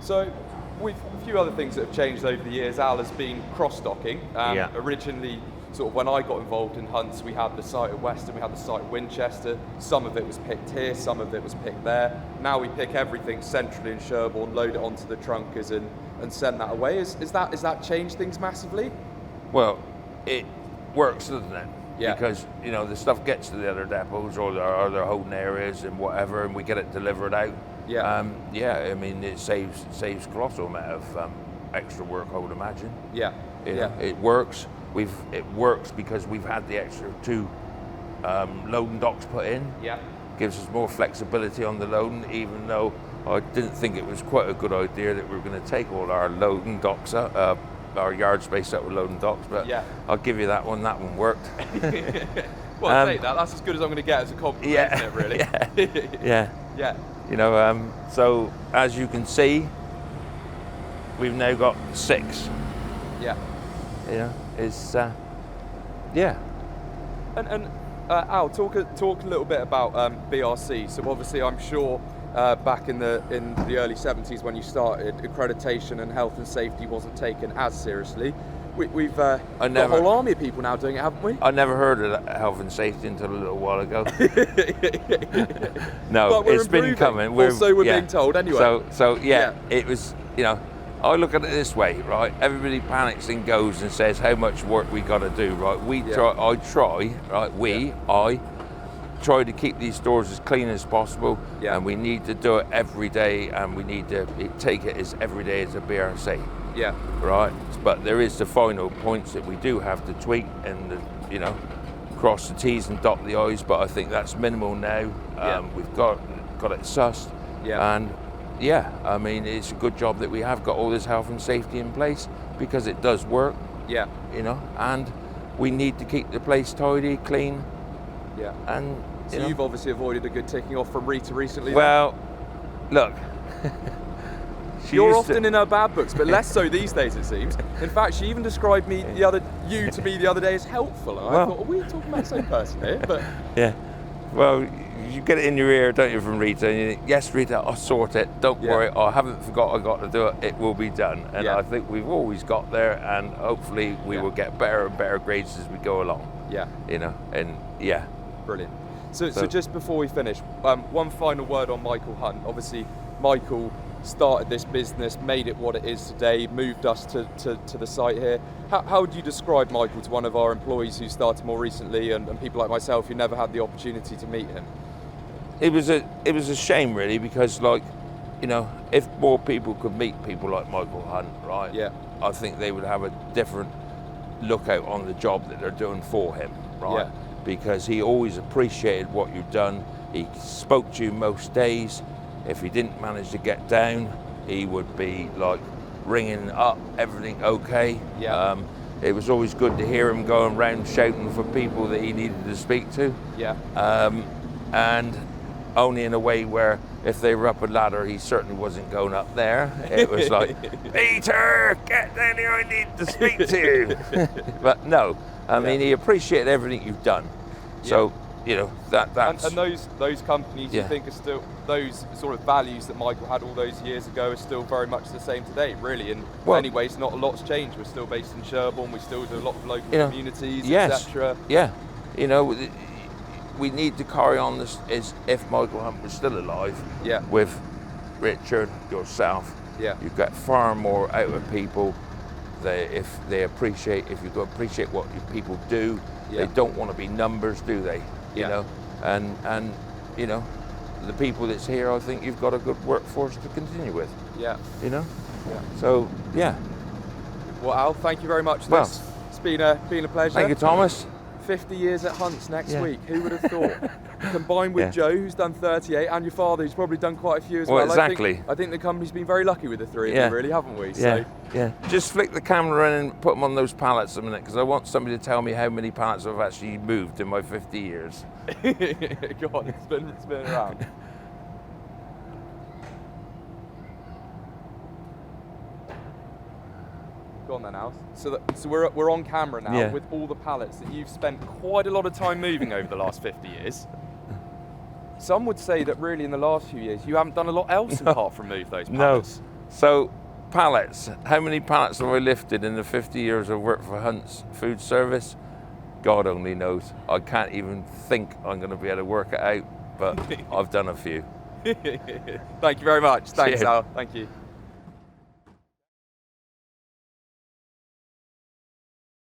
So, with a few other things that have changed over the years, Al, has been cross-docking. Originally, sort of when I got involved in hunts, we had the site at Weston, we had the site at Winchester. Some of it was picked here, some of it was picked there. Now we pick everything centrally in Sherborne, load it onto the trunkers and send that away. Is that changed things massively? Well, it works, doesn't it? Yeah. Because, you know, the stuff gets to the other depots or their holding areas and whatever, and we get it delivered out. Yeah. I mean, it saves colossal amount of extra work, I would imagine. Yeah. It works. It works because we've had the extra 2 loading docks put in. Yeah. Gives us more flexibility on the loading, even though I didn't think it was quite a good idea that we were going to take all our loading docks up, our yard space up with loading docks, but yeah. I'll give you that one worked. Well, I'll take that. That's as good as I'm going to get as a compliment, isn't it, really? Yeah. Yeah. You know, so as you can see, we've now got 6. Yeah. You know, it's And Al, talk a little bit about BRC. So obviously, I'm sure back in the early 70s when you started, accreditation and health and safety wasn't taken as seriously. We've got a whole army of people now doing it, haven't we? I never heard of health and safety until a little while ago. No, but it's been coming. We're being told anyway. So it was, you know, I look at it this way, right? Everybody panics and goes and says how much work we got to do, right? I try to keep these stores as clean as possible, and we need to do it every day, and we need to take it as every day as a BRC. Yeah. Right. But there is the final points that we do have to tweak and cross the T's and dot the I's. But I think that's minimal now. We've got it sussed. Yeah. And I mean, it's a good job that we have got all this health and safety in place because it does work. Yeah. You know, and we need to keep the place tidy, clean. Yeah. And so you've obviously avoided a good ticking off from Rita recently. Well, look. You're often in her bad books, but less so these days, it seems. In fact, she even described you to me the other day as helpful. And I thought, are we talking about the same person here? But yeah. Well, you get it in your ear, don't you, from Rita? And you think, yes, Rita, I'll sort it. Don't worry, I haven't forgot I got to do it. It will be done. And I think we've always got there, and hopefully we will get better and better grades as we go along. Yeah. You know, and Brilliant. So just before we finish, one final word on Michael Hunt. Obviously, Michael started this business, made it what it is today, moved us to the site here. How would you describe Michael to one of our employees who started more recently and people like myself who never had the opportunity to meet him? It was a shame, really, because, like, you know, if more people could meet people like Michael Hunt, right? Yeah. I think they would have a different lookout on the job that they're doing for him, right? Yeah. Because he always appreciated what you've done. He spoke to you most days. If he didn't manage to get down, he would be like ringing up, everything okay. Yeah. It was always good to hear him going around shouting for people that he needed to speak to. Yeah. And only in a way where if they were up a ladder, he certainly wasn't going up there. It was like, Peter, get down here, I need to speak to you. But no, I mean, he appreciated everything you've done. So, you know, that's... And those companies, you think are still, those sort of values that Michael had all those years ago are still very much the same today, really. In many ways, not a lot's changed. We're still based in Sherborne. We still do a lot of local communities, etc. Yeah. You know, we need to carry on this as if Michael Hunt was still alive. Yeah. With Richard, yourself. Yeah. You get far more out of people. If you appreciate what people do, they don't want to be numbers, do they? You know, and you know, the people that's here, I think you've got a good workforce to continue with. Yeah. You know. Yeah. So Well, Al, thank you very much. Well, it's been a pleasure. Thank you, Thomas. 50 years at Hunts next week. Who would have thought? Combined with Joe, who's done 38, and your father, who's probably done quite a few as well. Exactly. I think the company's been very lucky with the three of you, really, haven't we? Yeah. Just flick the camera in and put them on those pallets a minute, because I want somebody to tell me how many pallets I've actually moved in my 50 years. Go on, spin around. Go on then, Al. So we're on camera now with all the pallets that you've spent quite a lot of time moving over the last 50 years. Some would say that really in the last few years you haven't done a lot else apart from move those pallets. So, pallets. How many pallets have I lifted in the 50 years I've worked for Hunt's Food Service? God only knows. I can't even think I'm going to be able to work it out, but I've done a few. Thank you very much. Thanks, Cheers. Al. Thank you.